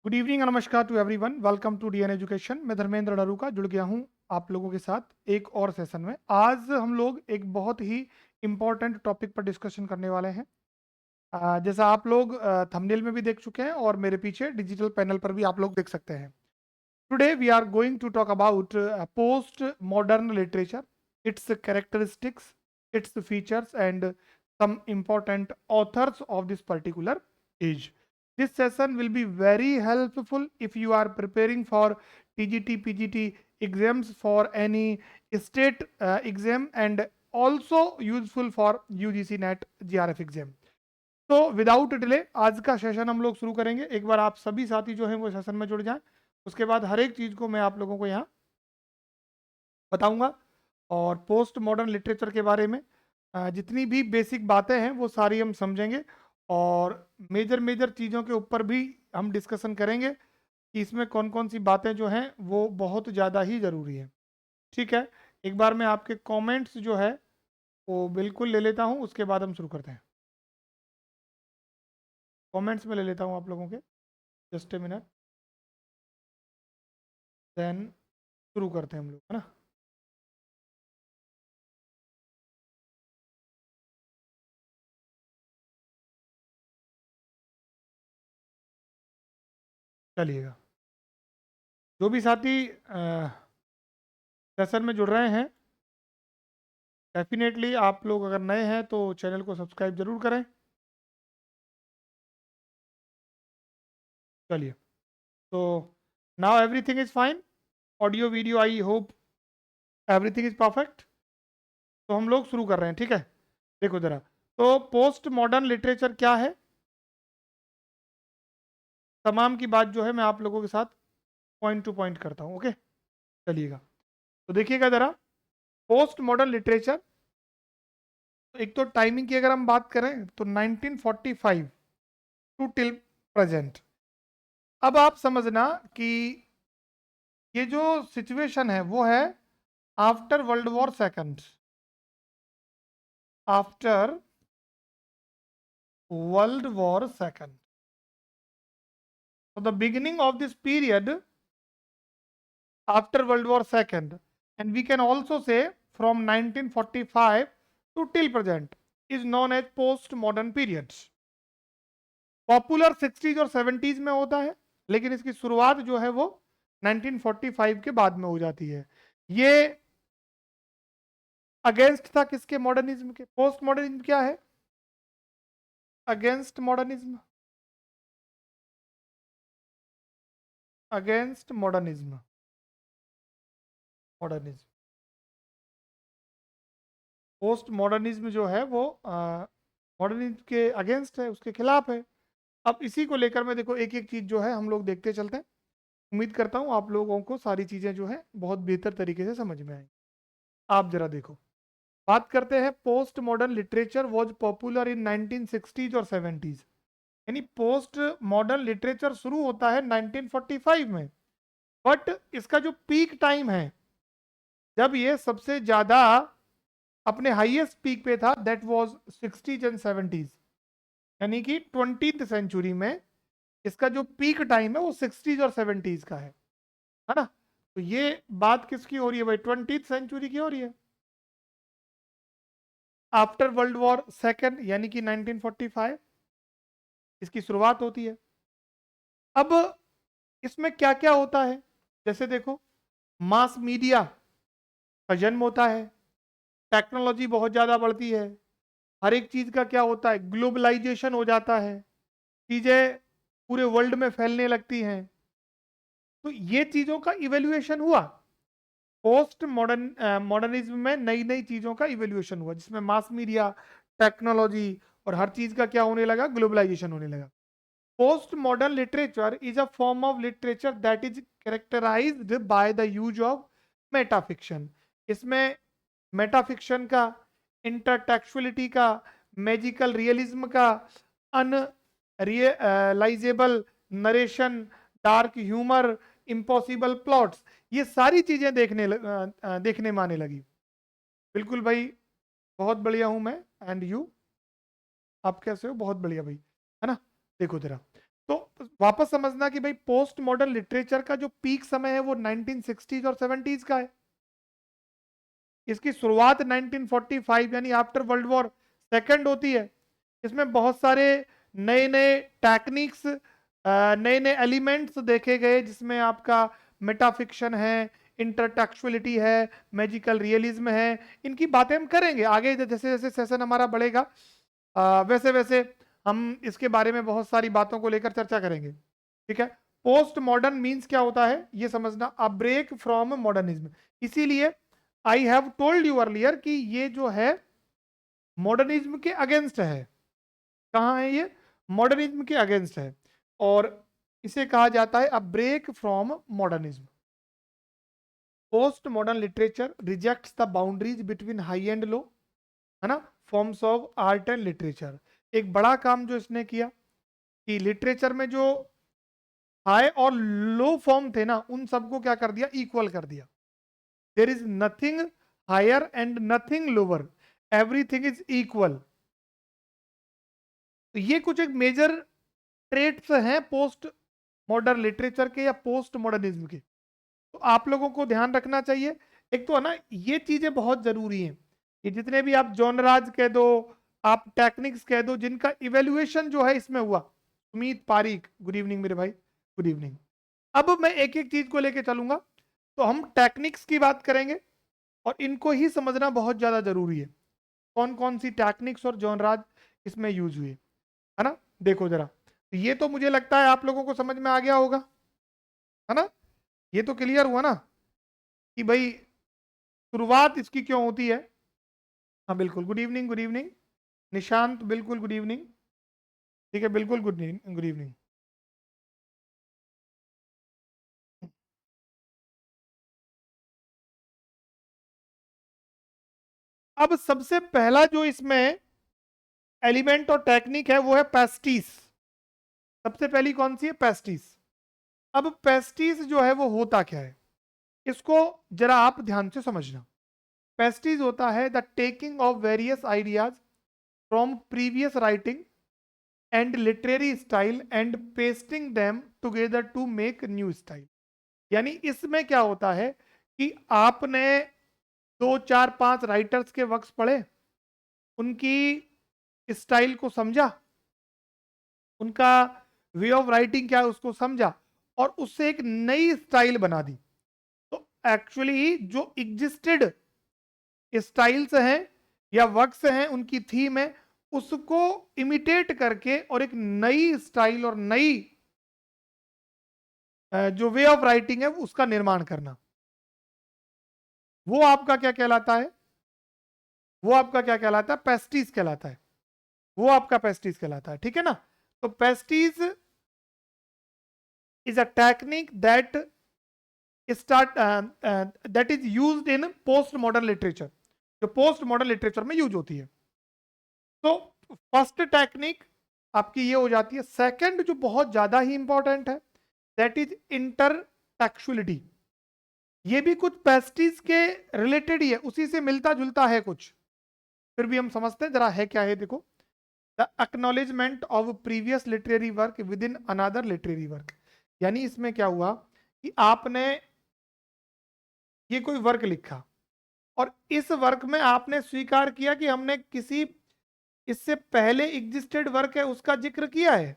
Good evening नमस्कार to everyone. Welcome to DN education. मैं धर्मेंद्र डरूका जुड़ गया हूं आप लोगों के साथ एक और सेशन में। आज हम लोग एक बहुत ही इम्पोर्टेंट टॉपिक पर डिस्कशन करने वाले हैं। जैसा आप लोग थंबनेल में भी देख चुके हैं और मेरे पीछे डिजिटल पैनल पर भी आप लोग देख सकते हैं। Today we are going to talk about post modern literature, its characteristics, its features and some important authors of this particular age. This session will be very helpful if you are preparing for TGT, PGT exams, for any state exam, and also useful for UGC NET GRF exam. तो without delay आज का session हम लोग शुरू करेंगे। एक बार आप सभी साथी जो हैं वो सेशन में जुड़ जाएं, उसके बाद हर एक चीज़ को मैं आप लोगों को यहाँ बताऊंगा और पोस्ट मॉडर्न लिटरेचर के बारे में जितनी भी बेसिक बातें हैं वो सारी हम समझेंगे और मेजर मेजर चीज़ों के ऊपर भी हम डिस्कशन करेंगे कि इसमें कौन कौन सी बातें जो हैं वो बहुत ज़्यादा ही ज़रूरी है। ठीक है, एक बार मैं आपके कमेंट्स जो है वो बिल्कुल ले लेता हूँ, उसके बाद हम शुरू करते हैं। कमेंट्स में ले लेता हूँ आप लोगों के, जस्ट ए मिनट, देन शुरू करते हैं हम लोग, है ना। चलिएगा, जो भी साथी सेशन में जुड़ रहे हैं, डेफिनेटली आप लोग अगर नए हैं तो चैनल को सब्सक्राइब जरूर करें। चलिए, तो now everything is fine, audio video I hope everything is perfect. तो हम लोग शुरू कर रहे हैं, ठीक है। देखो जरा, तो पोस्ट मॉडर्न लिटरेचर क्या है, तमाम की बात जो है मैं आप लोगों के साथ पॉइंट टू पॉइंट करता हूँ। ओके, चलिएगा, तो देखिएगा जरा, पोस्ट मॉडर्न लिटरेचर, एक तो टाइमिंग की अगर हम बात करें तो 1945 टू टिल प्रेजेंट। अब आप समझना कि ये जो सिचुएशन है वो है after world war second, after world war second. So the beginning of this period after World War II, and we can also say from 1945 to till present, is known as post-modern periods. Popular 60s और 70s में होता है, लेकिन इसकी शुरुआत जो है वो 1945 के बाद में हो जाती है। ये अगेंस्ट था किसके? मॉडर्निज्म के। पोस्ट मॉडर्निज्म क्या है? Against modernism, against modernism, modernism. Post modernism जो है वो मॉडर्निज्म के अगेंस्ट है, उसके खिलाफ है। अब इसी को लेकर मैं, देखो, एक एक चीज जो है हम लोग देखते चलते हैं। उम्मीद करता हूँ आप लोगों को सारी चीजें जो है बहुत बेहतर तरीके से समझ में आई। आप जरा देखो, बात करते हैं post modern literature was popular in 1960s और 70s। यानी पोस्ट मॉडर्न लिटरेचर शुरू होता है 1945 में, बट इसका जो पीक टाइम है, जब ये सबसे ज्यादा अपने हाईएस्ट पीक पे था, that was 60s and 70s। यानी कि 20th सेंचुरी में इसका जो पीक टाइम है वो 60s और 70s का है ना। तो ये बात किसकी हो रही है भाई? 20th सेंचुरी की हो रही है, आफ्टर वर्ल्ड वॉर सेकेंड, यानी कि 1945 इसकी शुरुआत होती है। अब इसमें क्या क्या होता है, जैसे देखो, मास मीडिया का जन्म होता है, टेक्नोलॉजी बहुत ज़्यादा बढ़ती है, हर एक चीज़ का क्या होता है, ग्लोबलाइजेशन हो जाता है, चीज़ें पूरे वर्ल्ड में फैलने लगती हैं। तो ये चीज़ों का इवेल्युएशन हुआ पोस्ट मॉडर्निज्म में, नई नई चीज़ों का इवेल्युएशन हुआ जिसमें मास मीडिया, टेक्नोलॉजी और हर चीज़ का क्या होने लगा? ग्लोबलाइजेशन होने लगा। Post modern literature is a form of literature that is characterised by the use of metafiction. इसमें मेटाफिक्शन का, इंटरटेक्चुअलिटी का, मैजिकल रियलिज्म का, unrealisable narration, dark humour, impossible plots, ये सारी चीजें देखने में आने लगी। बिल्कुल भाई, बहुत बढ़िया हूं मैं, एंड यू, आप कैसे हो? बहुत बढ़िया भाई, है ना। देखो जरा, तो वापस समझना कि भाई पोस्ट मॉडर्न लिटरेचर का जो पीक समय है वो 1960s और 70s का है। इसकी शुरुआत 1945 यानी आफ्टर वर्ल्ड वॉर सेकंड होती है। इसमें बहुत सारे नए नए टेक्निक्स, नए नए एलिमेंट्स देखे गए, जिसमें आपका मेटाफिक्शन है, इंटरटेक्चुअलिटी है, मैजिकल रियलिज्म है। इनकी बातें हम करेंगे आगे, जैसे जैसे सेशन हमारा बढ़ेगा वैसे वैसे हम इसके बारे में बहुत सारी बातों को लेकर चर्चा करेंगे। ठीक है, पोस्ट मॉडर्न मीन्स क्या होता है ये समझना, अ ब्रेक फ्रॉम मॉडर्निज्म। इसीलिए I have told you earlier कि ये जो है मॉडर्निज्म के अगेंस्ट है। कहाँ है ये? मॉडर्निज्म के अगेंस्ट है, और इसे कहा जाता है a break from modernism. Post modern literature rejects the boundaries between high and low, है ना, forms of art and literature. एक बड़ा काम जो इसने किया कि लिटरेचर में जो हाई और लो फॉर्म थे ना, उन सबको क्या कर दिया? इक्वल कर दिया। There is nothing higher and nothing lower, everything is equal. तो ये कुछ एक मेजर ट्रेट्स हैं पोस्ट मॉडर्न लिटरेचर के या पोस्ट मॉडर्निज्म के, तो आप लोगों को ध्यान रखना चाहिए। एक तो है ना, ये चीजें बहुत जरूरी हैं कि जितने भी आप जॉनराज कह दो, आप टेक्निक्स कह दो, जिनका इवेल्युएशन जो है इसमें हुआ। सुमीत पारिक, गुड इवनिंग मेरे भाई, गुड इवनिंग। अब मैं एक एक चीज को लेके चलूंगा, तो हम टेक्निक्स की बात करेंगे और इनको ही समझना बहुत ज्यादा जरूरी है, कौन कौन सी टेक्निक्स और जॉनराज इसमें यूज हुए, है ना। देखो जरा, ये तो मुझे लगता है आप लोगों को समझ में आ गया होगा, है ना। ये तो क्लियर हुआ ना कि भाई शुरुआत इसकी क्यों होती है। हाँ बिल्कुल, good evening, good evening Nishant, बिल्कुल गुड इवनिंग। ठीक है, बिल्कुल गुड गुड इवनिंग। अब सबसे पहला जो इसमें एलिमेंट और टेक्निक है वो है पेस्टिस। सबसे पहली कौन सी है? पेस्टिस। अब पेस्टिस जो है वो होता क्या है, इसको जरा आप ध्यान से समझना। पेस्टिस होता है the taking of various ideas from previous writing and literary style and pasting them together to make new style. यानी इसमें क्या होता है कि आपने दो चार पांच राइटर्स के वर्क्स पढ़े, उनकी स्टाइल को समझा, उनका वे ऑफ राइटिंग क्या है उसको समझा, और उससे एक नई स्टाइल बना दी। तो एक्चुअली जो एग्जिस्टेड स्टाइल्स हैं या वर्क्स हैं, उनकी थीम है, उसको इमिटेट करके और एक नई स्टाइल और नई जो वे ऑफ राइटिंग है उसका निर्माण करना, वो आपका क्या कहलाता है? वो आपका क्या कहलाता है? पेस्टिस कहलाता है। वो आपका पेस्टिस कहलाता है, ठीक है ना। तो pastiche is a technique that is used in post modern literature, जो पोस्ट मॉडर्न लिटरेचर में यूज होती है। तो फर्स्ट टेक्निक आपकी ये हो जाती है। सेकंड जो बहुत ज्यादा ही इंपॉर्टेंट है, दैट इज इंटरटेक्चुअलिटी। ये भी कुछ पेस्टिस के रिलेटेड ही है, उसी से मिलता जुलता है कुछ, फिर भी हम समझते हैं जरा है क्या है। देखो, the acknowledgement of previous literary work with in another literary work. यानी इसमें क्या हुआ कि आपने ये कोई वर्क लिखा और इस वर्क में आपने स्वीकार किया कि हमने किसी इससे पहले एग्जिस्टेड वर्क है उसका जिक्र किया है।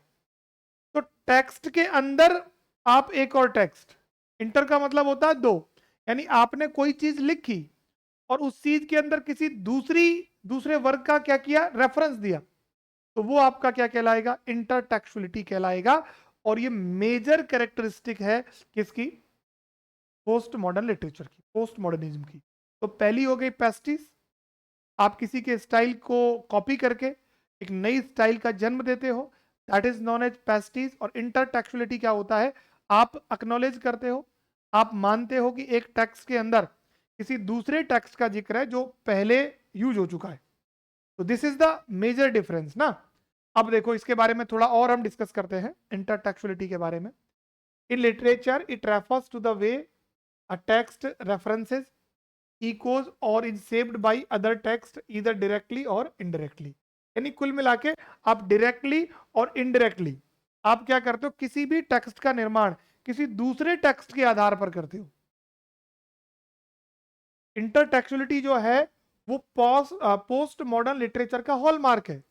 तो टेक्स्ट के अंदर आप एक और टेक्स्ट, इंटर का मतलब होता है दो, यानी आपने कोई चीज लिखी और उस चीज के अंदर किसी दूसरे वर्क का क्या किया? रेफरेंस दिया। तो वो आपका क्या कहलाएगा? इंटरटेक्चुअलिटी कहलाएगा। और ये मेजर कैरेक्टरिस्टिक है किसकी? पोस्ट मॉडर्न लिटरेचर की, पोस्ट मॉडर्निज्म की। तो पहली हो गई पेस्टिस, आप किसी के स्टाइल को कॉपी करके एक नई स्टाइल का जन्म देते हो, that is known as pastiche. और इंटरटेक्चुअलिटी क्या होता है? आप एक्नॉलेज करते हो, आप मानते हो कि एक टेक्स्ट के अंदर किसी दूसरे टेक्स्ट का जिक्र है जो पहले यूज हो चुका है। तो this is the major difference ना। अब देखो इसके बारे में थोड़ा और हम डिस्कस करते हैं इंटरटेक्चुअलिटी के बारे में। In literature it refers to the way a text references echoes or is saved by other text either directly or indirectly. यानी कुल मिला के आप डायरेक्टली और इनडायरेक्टली आप क्या करते हो, किसी भी टेक्स्ट का निर्माण किसी दूसरे टेक्स्ट के आधार पर करते हो। इंटरटेक्चुअलिटी जो है वो पोस्ट मॉडर्न लिटरेचर का हॉलमार्क है,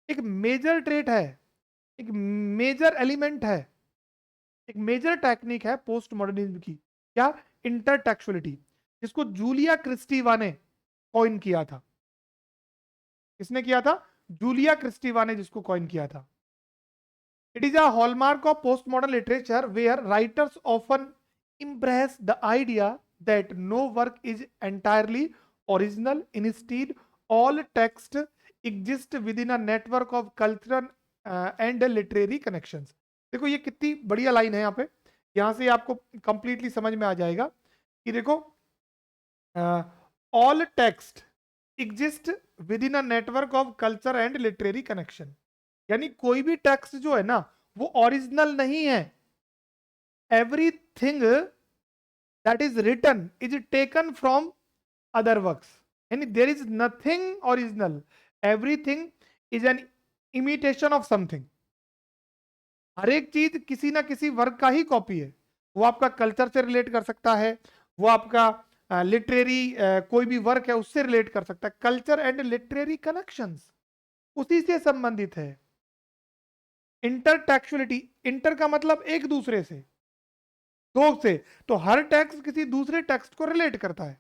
एक मेजर ट्रेट है, एक मेजर एलिमेंट है, एक मेजर टेक्निक है पोस्ट मॉडर्निज्म की। क्या? इंटरटेक्चुअलिटी, जिसको जूलिया क्रिस्टीवा ने कॉइन किया था। किसने किया था? जूलिया क्रिस्टीवा ने जिसको कॉइन किया था। It is a hallmark of post modern literature where writers often embrace the idea that no work is entirely original. Instead, all text exist within a network of cultural and literary connections. देखो ये कितनी बढ़िया line है यहाँ पे, यहाँ से आपको कंप्लीटली समझ में आ जाएगा कि देखो, all text exist with in a network of culture and literary connection. यानी कोई भी टेक्स्ट जो है ना वो ओरिजिनल नहीं है। Everything that is written is taken from other works, and there is nothing original, everything is an imitation of something। हर एक चीज किसी ना किसी वर्क का ही कॉपी है। वो आपका कल्चर से रिलेट कर सकता है, वो आपका लिटरेरी कोई भी वर्क है उससे रिलेट कर सकता है। कल्चर एंड लिटरेरी कनेक्शंस उसी से संबंधित है। इंटरटेक्चुअलिटी, इंटर का मतलब एक दूसरे से, दो से, तो हर टेक्स्ट किसी दूसरे टेक्स्ट को रिलेट करता है।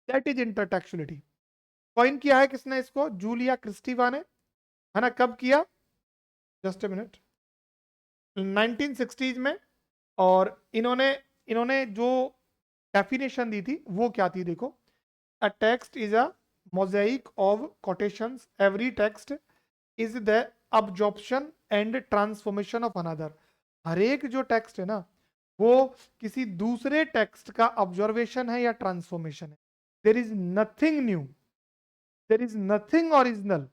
That is intertextuality. कॉइन किया है किसने इसको? जूलिया क्रिस्टीवा ने, है ना। कब किया? जस्ट ए मिनट, 1960s में। और इन्होंने इन्होंने जो डेफिनेशन दी थी वो क्या थी देखो, a text is a mosaic of quotations, every text is the absorption and transformation of another. हर एक जो टेक्स्ट है ना वो किसी दूसरे टेक्स्ट का ऑब्जर्वेशन है या ट्रांसफॉर्मेशन है। There is nothing new, there is nothing original,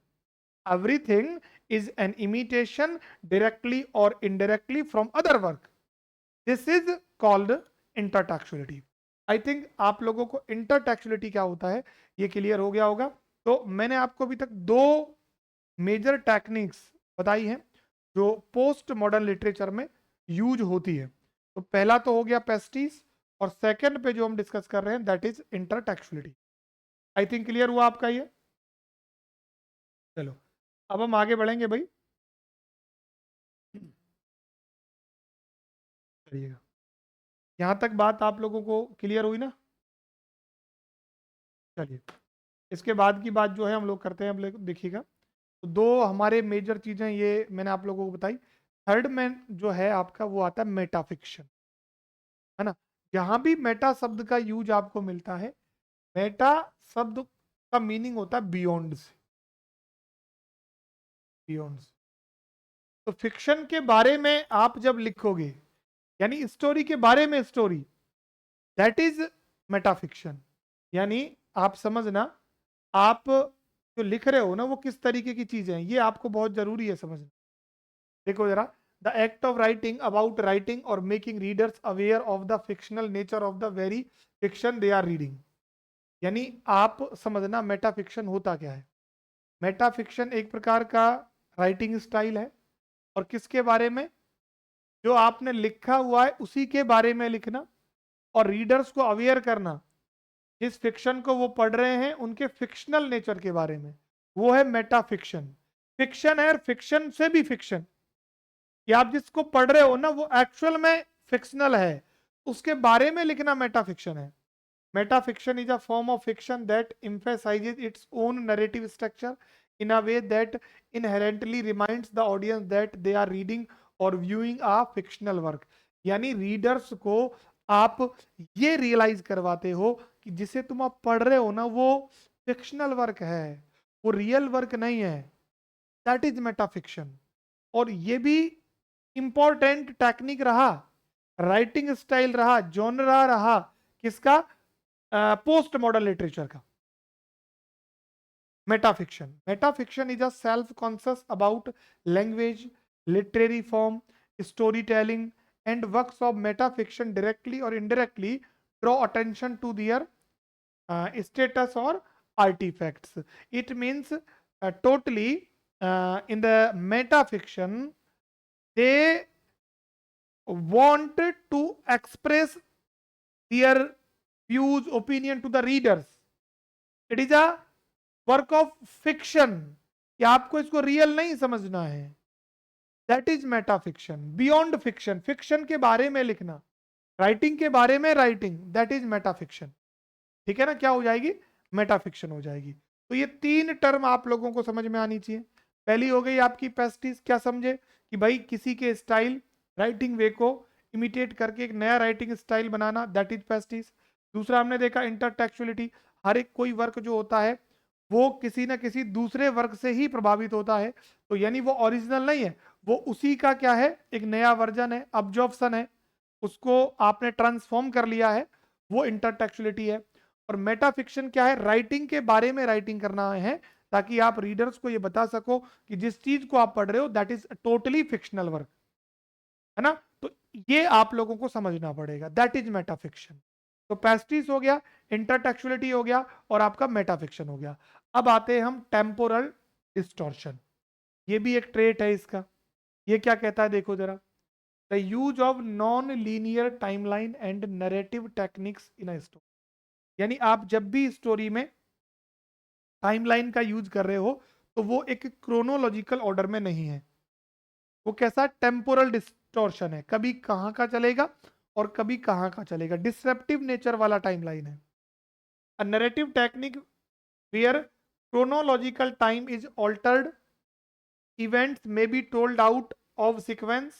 everything is an imitation directly or indirectly from other work. This is called intertextuality। I think आप लोगों को इंटरटेक्चुअलिटी क्या होता है ये क्लियर हो गया होगा। तो मैंने आपको अभी तक दो मेजर टेक्निक्स बताई हैं जो पोस्ट मॉडर्न लिटरेचर में यूज होती है। तो पहला तो हो गया पेस्टिस, और सेकंड पे जो हम डिस्कस कर रहे हैं that is intertextuality. I think clear हुआ आपका ये। चलो अब हम आगे बढ़ेंगे भाई। चलिएगा, यहाँ तक बात आप लोगों को क्लियर हुई ना? चलिए, इसके बाद की बात जो है हम लोग करते हैं। देखिएगा, तो दो हमारे मेजर चीजें ये मैंने आप लोगों को बताई। थर्ड में जो है आपका वो आता है मेटाफिक्शन, है ना। जहां भी मेटा शब्द का यूज आपको मिलता है, मेटा शब्द का मीनिंग होता है बियॉन्ड से, बियॉन्ड से। तो फिक्शन के बारे में आप जब लिखोगे, यानी स्टोरी के बारे में स्टोरी, दैट इज मेटाफिक्शन। यानी आप समझना, आप जो लिख रहे हो ना वो किस तरीके की चीजें हैं, ये आपको बहुत जरूरी है समझना। देखो जरा, the act of writing about writing और making readers aware of the fictional nature of the very fiction they are reading. यानी आप समझना मेटा फिक्शन होता क्या है। मेटा फिक्शन एक प्रकार का राइटिंग स्टाइल है, और किसके बारे में? जो आपने लिखा हुआ है उसी के बारे में लिखना, और रीडर्स को अवेयर करना जिस फिक्शन को वो पढ़ रहे हैं उनके फिक्शनल नेचर के बारे में, वो है मेटा फिक्शन। फिक्शन है, और फिक्शन से भी फिक्शन, कि आप जिसको पढ़ रहे हो ना वो एक्चुअल में फिक्शनल है, उसके बारे में लिखना मेटा फिक्शन है। Meta fiction is a form of fiction that emphasizes its own narrative structure in a way that inherently reminds the audience that they are reading or viewing a fictional work। यानी readers को आप ये realise करवाते हो कि जिसे तुम आप पढ़ रहे हो ना वो फिक्शनल वर्क है, वो रियल वर्क नहीं है। That is meta fiction. और ये भी इंपॉर्टेंट टेक्निक रहा, राइटिंग स्टाइल रहा, जॉनरा रहा, किसका? पोस्ट मॉडर्न लिटरेचर का। Metafiction, metafiction is a self conscious about language, literary form, story telling and works of metafiction directly or indirectly draw attention to their status or artifacts। It means totally in the metafiction, they want to express their views, opinion to the readers. It is a work of fiction, कि आपको इसको real नहीं समझना है, that is metafiction. Beyond fiction, fiction के बारे में लिखना, राइटिंग के बारे में राइटिंग, दैट इज मेटाफिक्शन. ठीक है ना, क्या हो जाएगी, मेटाफिक्शन हो जाएगी. तो ये तीन टर्म आप लोगों को समझ में आनी चाहिए. पहली हो गई आपकी पेस्टिस, क्या समझे कि भाई किसी के स्टाइल, राइटिंग वे को इमिटेट करके एक नया राइटिंग स्टाइल बनाना, दैट इज पेस्टिस. दूसरा हमने देखा इंटरटेक्चुअलिटी, हर एक कोई वर्क जो होता है वो किसी ना किसी दूसरे वर्क से ही प्रभावित होता है, तो यानी वो ओरिजिनल नहीं है, वो उसी का क्या है, एक नया वर्जन है, अब्जॉर्प्शन है, उसको आपने ट्रांसफॉर्म कर लिया है, वो इंटरटेक्चुअलिटी है. और मेटाफिक्शन क्या है, राइटिंग के बारे में राइटिंग करना है, ताकि आप रीडर्स को ये बता सको कि जिस चीज को आप पढ़ रहे हो that is totally fictional work, है ना. तो ये आप लोगों को समझना पड़ेगा, दैट इज मेटाफिक्शन. तो पेस्टिस हो गया, इंटरटेक्चुअलिटी हो गया, और आपका मेटाफिक्शन हो गया. अब आते हैं हम टेम्पोरल डिस्टॉर्शन. ये भी एक ट्रेट है इसका. ये क्या कहता है, देखो जरा. The use of non linear timeline and narrative techniques in a story. यानी आप जब भी स्टोरी में टाइमलाइन का यूज कर रहे हो तो वो एक क्रोनोलॉजिकल ऑर्डर में नहीं है, वो कैसा टेम्पोरल डिस्टॉर्शन है, कभी कहां का चलेगा और कभी कहां का चलेगा, डिसरप्टिव नेचर वाला टाइमलाइन है. A narrative technique where chronological time is altered, events may be told out of sequence,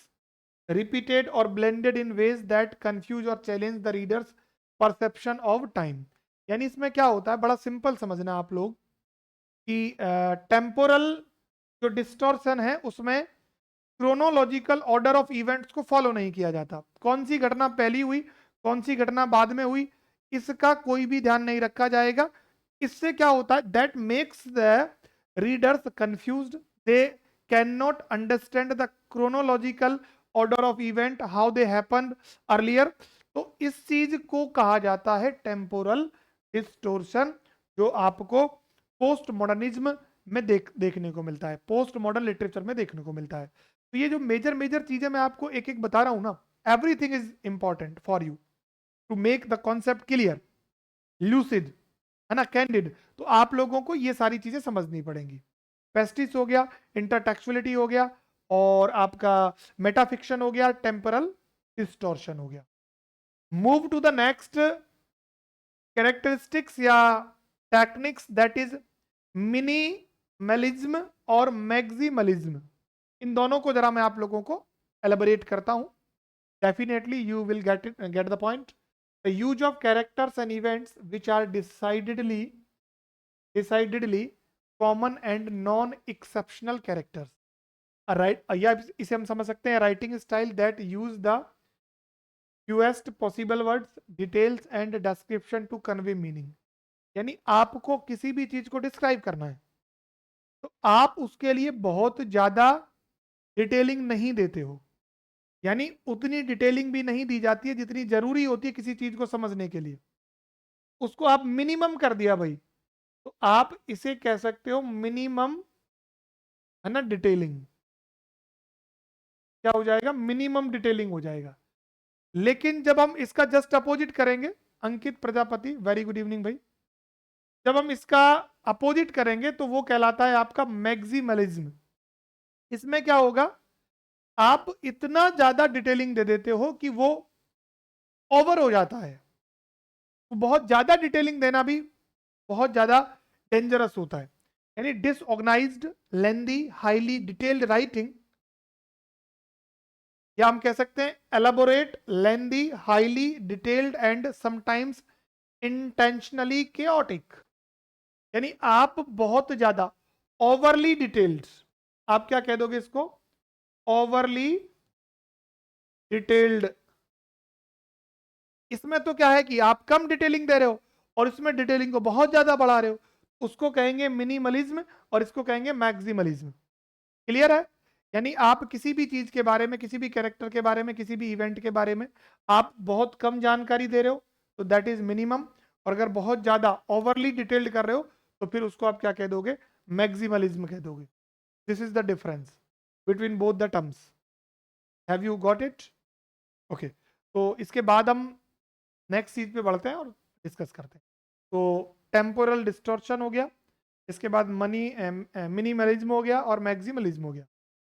repeated or blended in ways that confuse or challenge the reader's perception of time. यानी इसमें क्या होता है, बड़ा simple समझना आप लोग, कि टेम्पोरल जो डिस्टॉर्शन है उसमें क्रोनोलॉजिकल ऑर्डर ऑफ इवेंट्स को फॉलो नहीं किया जाता. कौन सी घटना पहली हुई, कौन सी घटना बाद में हुई, इसका कोई भी ध्यान नहीं रखा जाएगा. इससे क्या होता है, that makes the readers confused, they can not understand the chronological order of event how they happen earlier. तो इस चीज को कहा जाता है टेम्पोरल डिस्टोर्शन, जो आपको पोस्ट मॉडर्निज्म में देखने को मिलता है, पोस्ट मॉडर्न लिटरेचर में देखने को मिलता है. तो ये जो मेजर मेजर चीजें मैं आपको एक एक बता रहा हूं ना, everything is important for you to make the concept clear, lucid, है ना, कैंडिड. तो आप लोगों को ये सारी चीजें समझनी पड़ेंगी. पेस्टिस हो गया, इंटरटेक्चुअलिटी हो गया, और आपका मेटाफिक्शन हो गया, टेम्परल डिस्टॉर्शन हो गया. Move to the next characteristics or techniques, that is minimalism और मैक्सिमलिज्म. इन दोनों को जरा मैं आप लोगों को एलेबोरेट करता हूं. Definitely you will get the point. The use of characters and events which are decidedly common and non-exceptional characters. Right, या इसे हम समझ सकते हैं writing style that use the fewest possible words, details and description to convey meaning. यानी आपको किसी भी चीज को डिस्क्राइब करना है तो आप उसके लिए बहुत ज्यादा डिटेलिंग नहीं देते हो, यानी उतनी डिटेलिंग भी नहीं दी जाती है जितनी जरूरी होती है किसी चीज को समझने के लिए. उसको आप मिनिमम कर दिया भाई, तो आप इसे कह सकते हो मिनिमम, है ना, डिटेलिंग. क्या हो जाएगा, मिनिमम डिटेलिंग हो जाएगा. लेकिन जब हम इसका जस्ट अपोजिट करेंगे, अंकित प्रजापति, वेरी गुड इवनिंग भाई, जब हम इसका अपोजिट करेंगे तो वो कहलाता है आपका मैक्सिमलिज्म. इसमें क्या होगा, आप इतना ज्यादा डिटेलिंग दे देते हो कि वो ओवर हो जाता है. तो बहुत ज्यादा डिटेलिंग देना भी बहुत ज्यादा डेंजरस होता है. यानी डिसऑर्गेनाइज्ड, लेंदी, हाईली डिटेल्ड राइटिंग, या हम कह सकते हैं elaborate, lengthy, highly detailed and sometimes intentionally chaotic. यानी आप बहुत ज्यादा ओवरली डिटेल्ड, आप क्या कह दोगे इसको, ओवरली डिटेल्ड. इसमें तो क्या है कि आप कम डिटेलिंग दे रहे हो और इसमें डिटेलिंग को बहुत ज्यादा बढ़ा रहे हो, उसको कहेंगे मिनिमलिज्म और इसको कहेंगे मैक्सिमलिज्म. क्लियर है. यानी आप किसी भी चीज के बारे में, किसी भी कैरेक्टर के बारे में, किसी भी इवेंट के बारे में आप बहुत कम जानकारी दे रहे हो तो दैट इज मिनिमम, और अगर बहुत ज्यादा ओवरली डिटेल्ड कर रहे हो तो फिर उसको आप क्या कह दोगे, मैक्सिमलिज्म कह दोगे. This is the difference between both the terms. Have you got it? Okay, तो इसके बाद हम नेक्स्ट चीज पे बढ़ते हैं और डिस्कस करते हैं। तो टेम्पोरल डिस्टॉर्शन हो गया, इसके बाद मिनिमलिज्म हो गया और मैक्सिमलिज्म हो गया।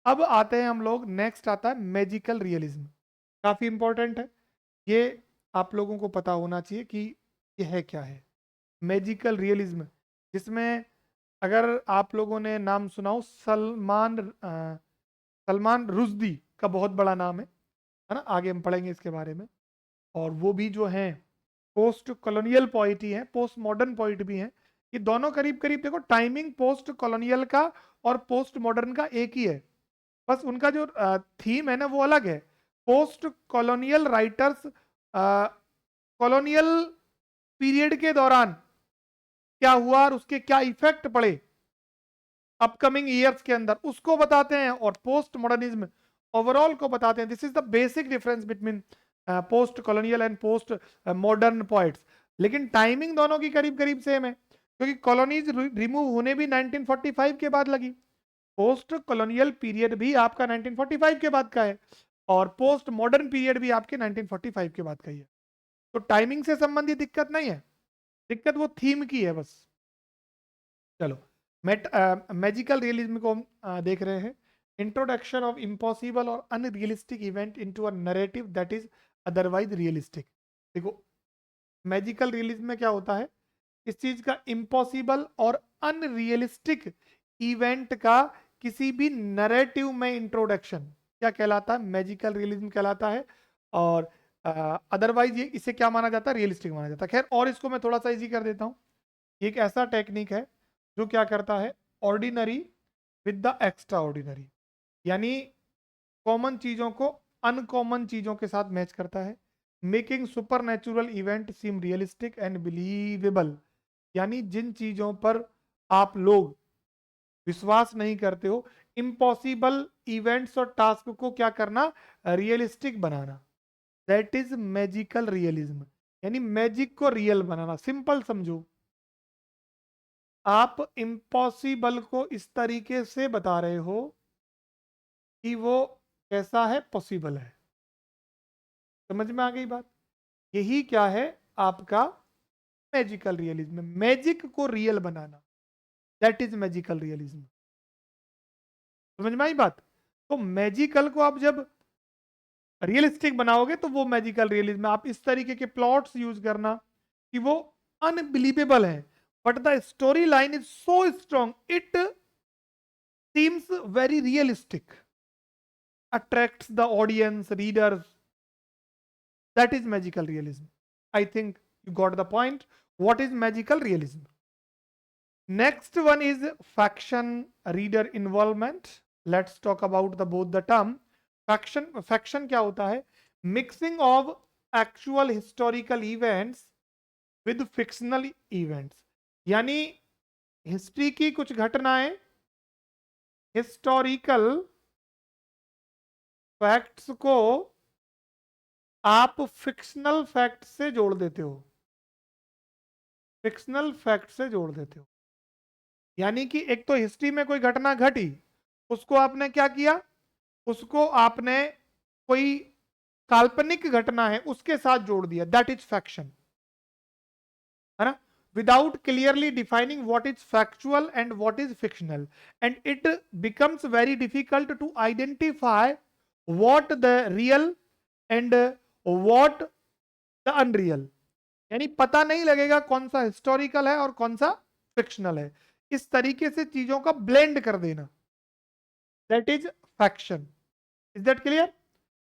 अब आते हैं हम लोग, नेक्स्ट आता है मैजिकल रियलिज्म। काफी इंपॉर्टेंट है ये, आप लोगों को पता होना चाहिए कि ये है क्या है मैजिकल रियलिज्म। जिसमें अगर आप लोगों ने नाम सुना हो, सलमान रुश्दी का बहुत बड़ा नाम है ना, आगे हम पढ़ेंगे इसके बारे में। और वो भी जो हैं पोस्ट कॉलोनियल पोइट ही हैं, पोस्ट मॉडर्न पोइट भी हैं। ये दोनों करीब करीब देखो, टाइमिंग पोस्ट कॉलोनियल का और पोस्ट मॉडर्न का एक ही है, बस उनका जो थीम है ना वो अलग है। Post colonial writers colonial period के दौरान क्या हुआ और उसके क्या इफेक्ट पड़े अपकमिंग ईयर्स के अंदर, उसको बताते हैं। और पोस्ट मॉडर्निज्म ओवरऑल को बताते हैं। This is the basic difference between post colonial and post modern poets. लेकिन टाइमिंग दोनों की करीब करीब सेम है, क्योंकि कॉलोनीज रिमूव होने भी 1945 के बाद लगी। पोस्ट कॉलोनियल पीरियड भी आपका 1945 के बाद का है और पोस्ट मॉडर्न पीरियड भी आपके 1945 के बाद का ही है। तो टाइमिंग से संबंधित दिक्कत नहीं है, दिक्कत वो थीम की है बस। चलो, मैजिकल रियलिज्म को हम देख रहे हैं। इंट्रोडक्शन ऑफ इम्पॉसिबल और unrealistic event into a narrative that is otherwise realistic. देखो, मैजिकल रियलिज्म में क्या होता है, इस चीज का इम्पॉसिबल और अनरियलिस्टिक इवेंट का किसी भी नैरेटिव में इंट्रोडक्शन क्या कहलाता है, मैजिकल रियलिज्म कहलाता है। और अदरवाइज ये इसे क्या माना जाता है, रियलिस्टिक माना जाता है। खैर, और इसको मैं थोड़ा सा इजी कर देता हूँ। एक ऐसा टेक्निक है जो क्या करता है, ordinary with the extraordinary, यानी कॉमन चीजों को अनकॉमन चीजों के साथ मैच करता है। Making supernatural event seem realistic and believable, यानी जिन चीजों पर आप लोग विश्वास नहीं करते हो, इम्पॉसिबल इवेंट्स और टास्क को क्या करना, realistic banana, that is magical realism. यानी मैजिक को रियल बनाना। सिंपल समझो, आप इम्पॉसिबल को इस तरीके से बता रहे हो कि वो कैसा है, पॉसिबल है। समझ में आ गई बात? यही क्या है आपका मैजिकल रियलिज्म, मैजिक को real banana, that is magical realism. समझ में आई बात? तो मैजिकल को आप जब रियलिस्टिक बनाओगे तो वो मैजिकल रियलिज्म। आप इस तरीके के प्लॉट्स यूज करना कि वो अनबिलीवेबल है, but the story line is so strong it seems very realistic, attracts the audience, readers. That is magical realism. I think you got the point. What is magical realism? Next one is faction reader involvement. Let's talk about the both the term. Faction क्या होता है? Mixing of actual historical events with fictional events. यानी history की कुछ घटनाएं historical facts को आप fictional fact से जोड़ देते हो, फिक्शनल फैक्ट से जोड़ देते हो। यानी कि एक तो हिस्ट्री में कोई घटना घटी, उसको आपने क्या किया, उसको आपने कोई काल्पनिक घटना है उसके साथ जोड़ दिया, दैट इज फैक्शन, है ना। Without clearly defining what is factual and what is fictional, and it becomes very difficult to identify what the real and what the unreal. यानी पता नहीं लगेगा कौन सा हिस्टोरिकल है और कौन सा फिक्शनल है। इस तरीके से चीजों का ब्लेंड कर देना, that is faction. Is that clear?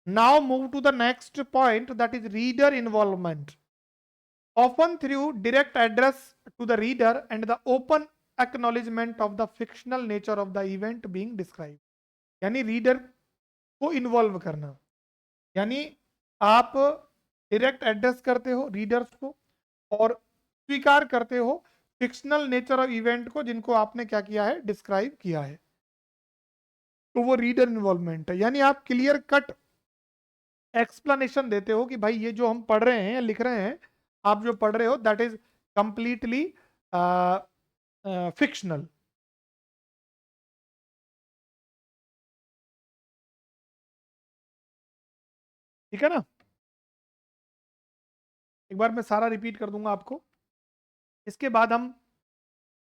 Now move to the next point, that is reader involvement. Often through direct address to the reader and the open acknowledgement of the fictional nature of the event being describe. यानी reader को involve करना, यानी आप direct address करते हो readers को और स्वीकार करते हो फिक्शनल नेचर ऑफ इवेंट को जिनको आपने क्या किया है, डिस्क्राइब किया है। तो वो रीडर इन्वॉल्वमेंट है। यानी आप क्लियर कट एक्सप्लेनेशन देते हो कि भाई ये जो हम पढ़ रहे हैं या लिख रहे हैं, आप जो पढ़ रहे हो दैट इज कंप्लीटली फिक्शनल। ठीक है ना। एक बार मैं सारा रिपीट कर दूंगा आपको, इसके बाद हम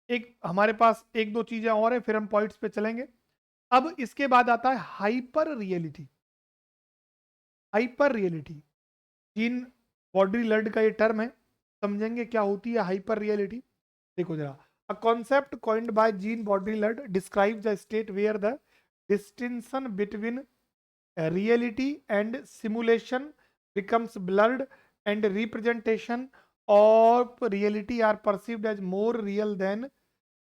एक हमारे पास एक दो चीजें और है, फिर हम पॉइंट्स पे चलेंगे। अब इसके बाद आता है hyper reality. Hyper reality, Jean Baudrillard का ये टर्म है, समझेंगे क्या होती है हाइपर रियलिटी। देखो जरा, a concept coined by Jean Baudrillard describes the state where the distinction between reality and simulation becomes blurred and representation of reality are perceived as more real than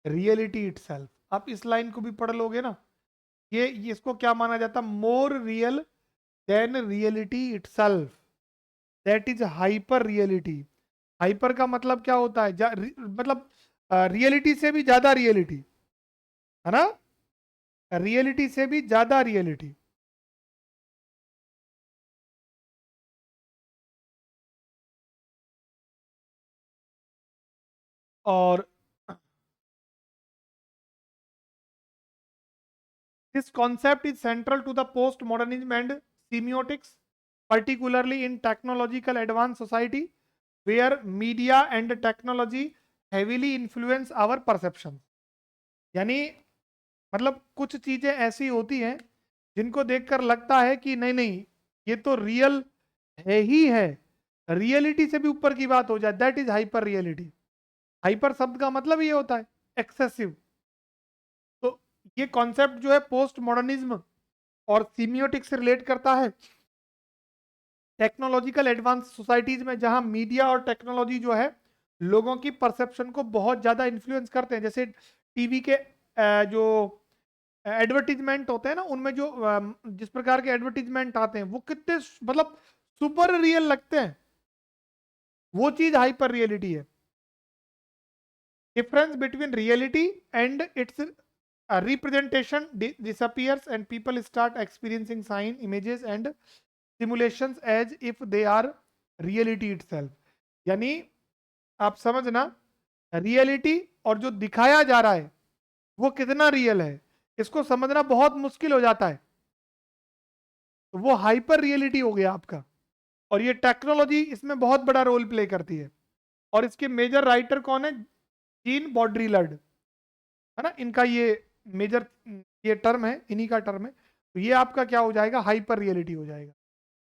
reality itself। आप इस line को भी पढ़ लोगे ना, ये इसको क्या माना जाता, more real than reality itself, that is hyper reality. Hyper का मतलब क्या होता है, मतलब रियलिटी से भी ज्यादा रियलिटी, है ना, रियलिटी से भी ज्यादा रियलिटी। और this concept is central to the postmodernism and semiotics, particularly in technological advanced society, where media and technology heavily influence our perception। यानी मतलब कुछ चीजें ऐसी होती हैं जिनको देखकर लगता है कि नहीं नहीं, ये तो रियल है ही है, रियलिटी से भी ऊपर की बात हो जाए, that is hyper reality. Hyper शब्द का मतलब ये होता है एक्सेसिव। तो ये कॉन्सेप्ट जो है पोस्ट मॉडर्निज्म और सीमियोटिक्स से रिलेट करता है टेक्नोलॉजिकल एडवांस सोसाइटीज में, जहां मीडिया और टेक्नोलॉजी जो है लोगों की परसेप्शन को बहुत ज्यादा इन्फ्लुएंस करते हैं। जैसे टीवी के जो एडवर्टीजमेंट होते हैं ना, उनमें जो जिस प्रकार के एडवर्टीजमेंट आते हैं वो कितने मतलब सुपर रियल लगते हैं, वो चीज हाइपर रियलिटी है। Difference between reality and it's representation disappears and people start experiencing sign images and simulations as if they are reality itself। यानी आप समझना, रियलिटी और जो दिखाया जा रहा है वो कितना रियल है, इसको समझना बहुत मुश्किल हो जाता है। तो वो हाइपर रियलिटी हो गया आपका, और ये टेक्नोलॉजी इसमें बहुत बड़ा रोल प्ले करती है। और इसके मेजर राइटर कौन है, जीन बॉड्रीलर्ड, है ना, इनका ये मेजर ये टर्म है, इन्हीं का टर्म है। तो ये आपका क्या हो जाएगा, हाइपर रियलिटी हो जाएगा।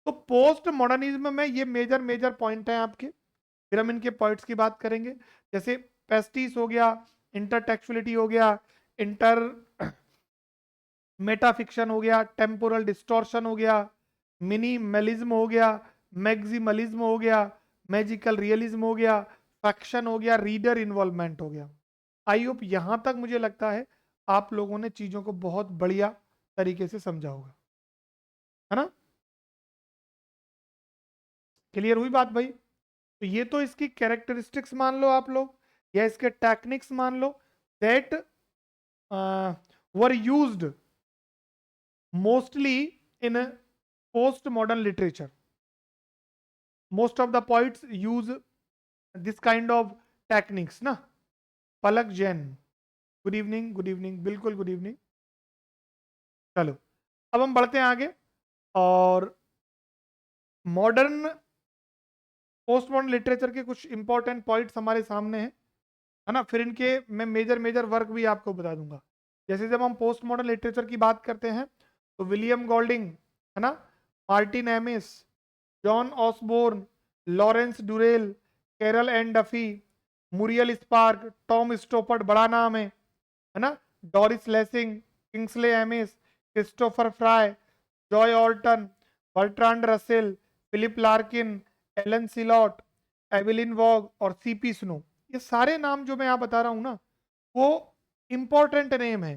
तो पोस्ट मॉडर्निज्म में ये मेजर मेजर पॉइंट हैं आपके, फिर हम इनके पॉइंट्स की बात करेंगे। जैसे पेस्टिस हो गया, इंटरटेक्चुअलिटी हो गया, इंटर मेटाफिक्शन हो गया, टेम्पोरल डिस्टॉर्शन हो गया, मिनिमलिज्म हो गया, मैक्सिमलिज्म हो गया, मैजिकल रियलिज्म हो गया, फैक्शन हो गया, रीडर इन्वॉल्वमेंट हो गया। आई होप यहां तक मुझे लगता है आप लोगों ने चीजों को बहुत बढ़िया तरीके से समझा होगा, है ना। क्लियर हुई बात भाई। तो ये तो इसकी कैरेक्टरिस्टिक्स मान लो आप लोग, या इसके टेक्निक्स मान लो, that were used mostly in post modern literature. Most of the poets use this kind of techniques ना। Palak Jain, good evening, good evening, बिल्कुल गुड इवनिंग। चलो अब हम बढ़ते हैं आगे, और मॉडर्न पोस्ट मॉडर्न लिटरेचर के कुछ इंपॉर्टेंट पॉइंट्स हमारे सामने हैं, है ना। फिर इनके मैं मेजर मेजर वर्क भी आपको बता दूंगा। जैसे जब हम पोस्ट मॉडर्न लिटरेचर की बात करते हैं तो विलियम गोल्डिंग, है ना, Martin Amis, John Osborne, Lawrence Durrell, Carol and Duffy, Muriel Spark, Tom Stoppard, बड़ा नाम है ना, Doris Lessing, Kingsley Amis, Christopher Fry, Joe Orton, Bertrand Russell, Philip Larkin, Alan Sillitoe, Evelyn Waugh और CP snow. ये सारे नाम जो मैं यहाँ बता रहा हूँ ना, वो इंपॉर्टेंट नेम है।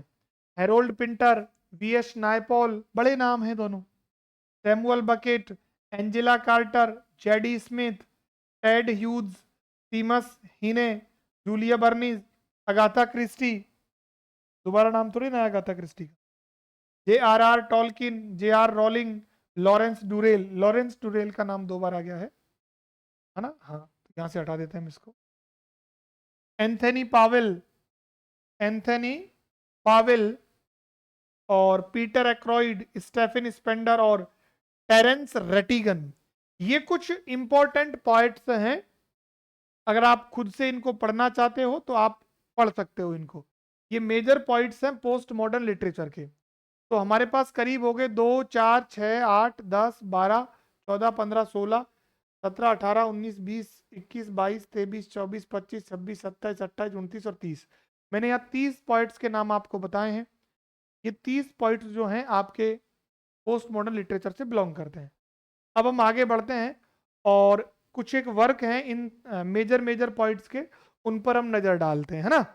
Harold Pinter, V S Naipaul, बड़े नाम हैं दोनों। Samuel Beckett, Angela Carter, Zadie Smith, Ted Hughes, Seamus Heaney, Julian Bernays, Agatha Christie, दोबारा नाम थोड़ी ना अगाथा क्रिस्टी का, J R R Tolkien, J R Rowling, Lawrence Durrell. Lawrence Durrell का नाम दो बार आ गया है ना, हाँ, तो यहाँ से हटा देते हैं हम इसको। एंथनी पावेल, एंथनी पावेल और पीटर एक्रॉइड, स्टेफन स्पेंडर और टेरेंस रेटिगन। ये कुछ इंपॉर्टेंट पॉइंट्स हैं, अगर आप खुद से इनको पढ़ना चाहते हो तो आप पढ़ सकते हो इनको। ये मेजर पॉइंट्स हैं पोस्ट मॉडर्न लिटरेचर के। तो हमारे पास करीब हो गए 2, 4, 6, 8, 10, 12, 14, 15, 16, 17, 18, 19, 20, 21, 22, 23, 24, 25, 26, 27, 28, 29, 30। मैंने यहाँ 30 पॉइंट्स के नाम आपको बताए हैं। ये 30 पॉइंट्स जो हैं आपके पोस्ट मॉडर्न लिटरेचर से बिलोंग करते हैं। अब हम आगे बढ़ते हैं और कुछ एक वर्क हैं इन मेजर मेजर पॉइंट्स के, उन पर हम नज़र डालते हैं, है ना।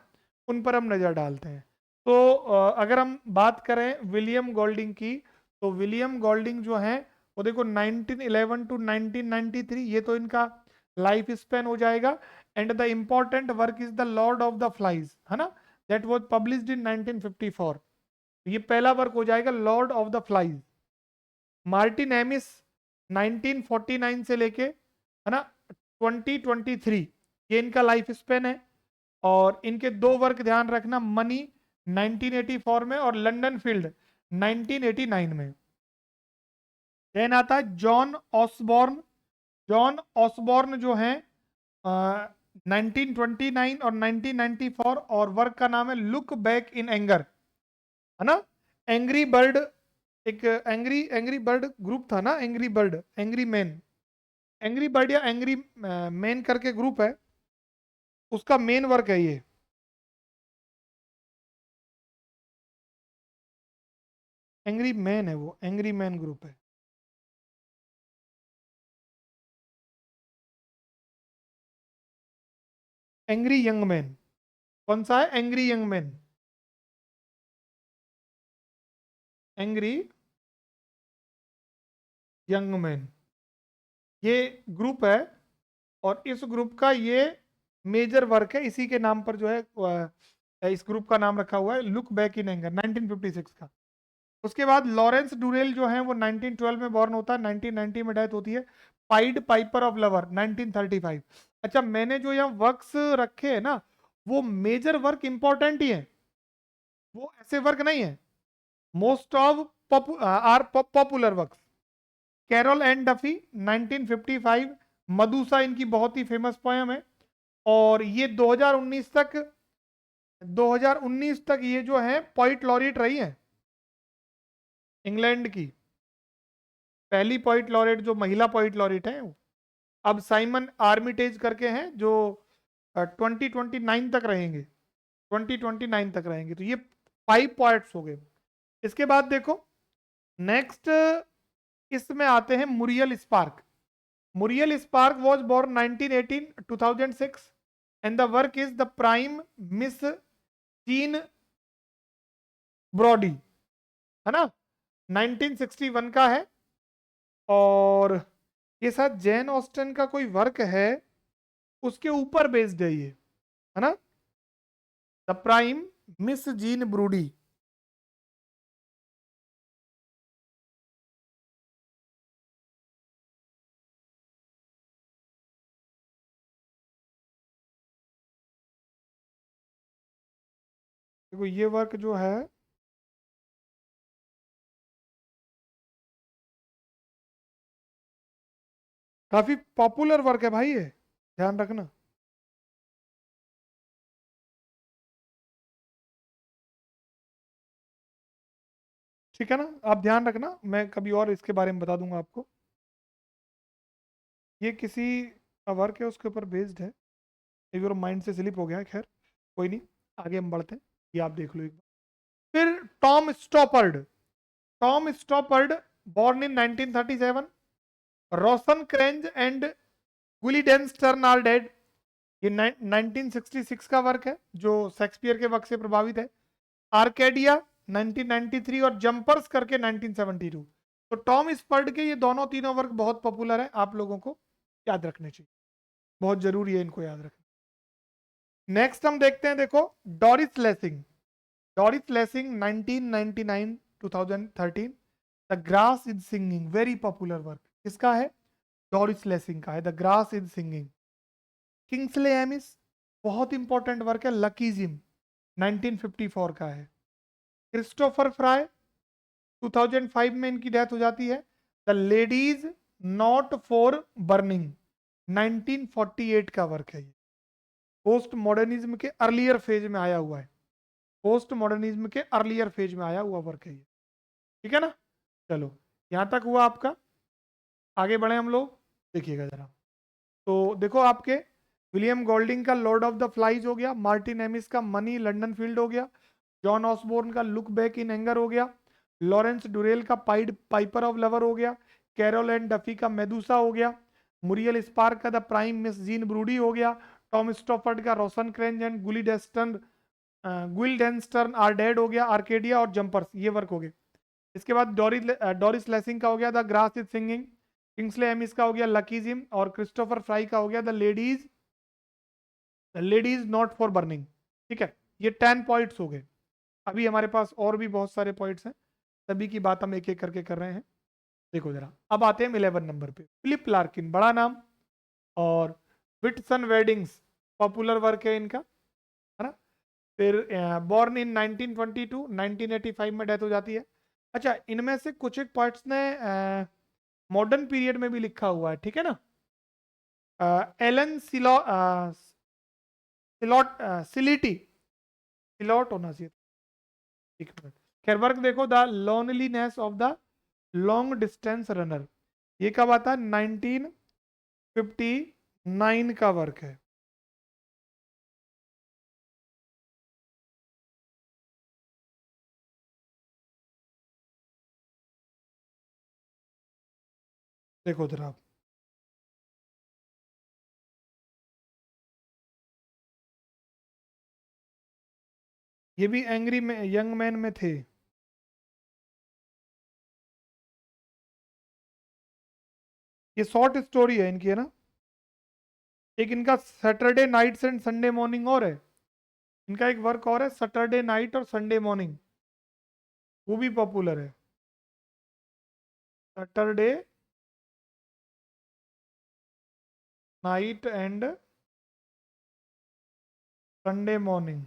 उन पर हम नज़र डालते हैं। तो अगर हम बात करें विलियम गोल्डिंग की, तो विलियम गोल्डिंग जो हैं वो देखो 1911 टू 1993, ये तो इनका लाइफ स्पेन हो जाएगा। And the important work is the Lord of the flies, है ना, दैट वाज पब्लिश्ड इन 1954। ये पहला वर्क हो जाएगा Lord of the flies. Martin amiss 1949 से लेके, है ना, 2023, ये इनका लाइफ स्पेन है। और इनके दो वर्क ध्यान रखना, मनी 1984 में और लंदन फील्ड 1989 में। देन आता है जॉन ऑसबॉर्न। जॉन ऑसबॉर्न जो है 1929 और 1994, और वर्क का नाम है लुक बैक इन एंगर, है ना। एंग्री बर्ड, एक एंग्री एंग्री बर्ड ग्रुप था ना, angry bird, angry man, angry bird या एंग्री मैन करके ग्रुप है, उसका मेन वर्क है ये। एंग्री मैन है वो, एंग्री मैन ग्रुप है। एंग्री यंग मैन, कौन सा है, angry young man, angry young man, ये ग्रुप है। और इस ग्रुप का ये मेजर वर्क है, इसी के नाम पर जो है इस ग्रुप का नाम रखा हुआ है लुक बैक इन एंगर 1956 का। उसके बाद लॉरेंस डुरेल जो है वो 1912 में बॉर्न होता है, 1990 में डेथ होती है। Pied Piper of lover 1935। अच्छा, मैंने जो यहाँ वर्क्स रखे हैं ना, वो मेजर वर्क इंपॉर्टेंट ही है, वो ऐसे वर्क नहीं है। Most of our popular works. Carol and Duffy 1955, Medusa इनकी बहुत ही फेमस पोयम है। और ये 2019 तक ये जो है पोइट लॉरेट रही है, इंग्लैंड की पहली पोइट लॉरेट, जो महिला पोइट लॉरेट है वो। अब साइमन आर्मिटेज करके हैं जो 2029 तक रहेंगे, 2029 तक रहेंगे। तो ये 5 पॉइंट्स हो गए। इसके बाद देखो नेक्स्ट, इसमें आते हैं Muriel Spark. Muriel Spark was born 1918 2006 and the work is the prime Miss Jean Brodie, है ना, 1961 का है। और ये शायद जैन ऑस्टन का कोई वर्क है, उसके ऊपर बेस्ड है ये, है ना, the prime Miss gene broody. देखो ये वर्क जो है काफी पॉपुलर वर्क है भाई, ये ध्यान रखना। ठीक है ना, आप ध्यान रखना, मैं कभी और इसके बारे में बता दूंगा आपको। ये किसी का वर्क है, उसके ऊपर बेस्ड है। एक बार माइंड से स्लिप हो गया है, खैर कोई नहीं, आगे हम बढ़ते हैं। ये आप देख लो एक बार। फिर Tom Stoppard. Tom Stoppard born in 1937, Rosencrantz and Guildenstern are dead, ये 1966 का वर्क है जो शेक्सपियर के वर्क से प्रभावित है। आर्केडिया 1993 और जंपर्स करके 1972। तो टॉम स्पर्ड के ये दोनों तीनों वर्क बहुत पॉपुलर है, आप लोगों को याद रखने चाहिए, बहुत जरूरी है इनको याद रखना। नेक्स्ट हम देखते हैं, देखो Doris lacing. Doris lacing 1999 2013, the grass is singing, very popular work किसका है, डॉरिस लेसिंग का है, the grass is singing. Kingsley amiss, बहुत इंपॉर्टेंट वर्क है, लकी जिम 1954 का है। क्रिस्टोफर फ्राई 2005 में इनकी डेथ हो जाती है, the ladies not for burning 1948 का वर्क है ये। पोस्ट मॉडर्निज्म के अर्लियर फेज में आया हुआ है, पोस्ट मॉडर्निज्म के अर्लियर फेज में आया हुआ वर्क है ये। ठीक है ना, चलो यहां तक हुआ आपका। आगे बढ़े हम लोग, देखिएगा जरा। तो देखो आपके विलियम गोल्डिंग का लॉर्ड ऑफ द फ्लाइज हो गया, मार्टिन एमिस का मनी लंदन फील्ड हो गया, जॉन ऑसबोर्न का लुक बैक इन एंगर हो गया, लॉरेंस डुरेल का पाइड पाइपर ऑफ लवर हो गया, कैरोल एंड डफी का मेदुसा हो गया, मुरियल स्पार्क का the prime Miss gene broody हो गया, टॉम स्टॉफर्ड का रोशन क्रेंज एंड गुइल्डेनस्टर्न आर डेड हो गया, आर्केडिया और जंपर्स, ये वर्क हो गए। इसके बाद डोरिस लेसिंग का हो गया the grass is singing, Kingsley amiss का हो गया लकी जिम, और क्रिस्टोफर फ्राई का हो गया the ladies not for burning. ठीक है, ये 10 पॉइंट्स हो गए। अभी हमारे पास और भी बहुत सारे पॉइंट्स हैं, सभी की बात हम एक एक करके कर रहे हैं। देखो जरा, अब आते हैं 11 नंबर पे। फिलिप लार्किन, बड़ा नाम, और विटसन वेडिंग्स पॉपुलर वर्क है इनका, है ना। फिर बॉर्न इन 1922, 1985 में डेथ हो जाती है। अच्छा, इनमें से कुछ एक पॉइंट्स ने मॉडर्न पीरियड में भी लिखा हुआ है, ठीक है ना। एलन सिलॉट सिलिटी सिलॉट होना चाहिए, एक मिनट। खैर वर्क देखो, the loneliness of the long distance runner, ये कब आता है? 1959 का वर्क है। देखो जरा आप, ये भी एंग्री में यंग मैन में थे। ये शॉर्ट स्टोरी है इनकी, है ना। एक इनका Saturday nights and Sunday morning और है, इनका एक वर्क और है सैटरडे नाइट और संडे मॉर्निंग, वो भी पॉपुलर है। Saturday night and Sunday morning,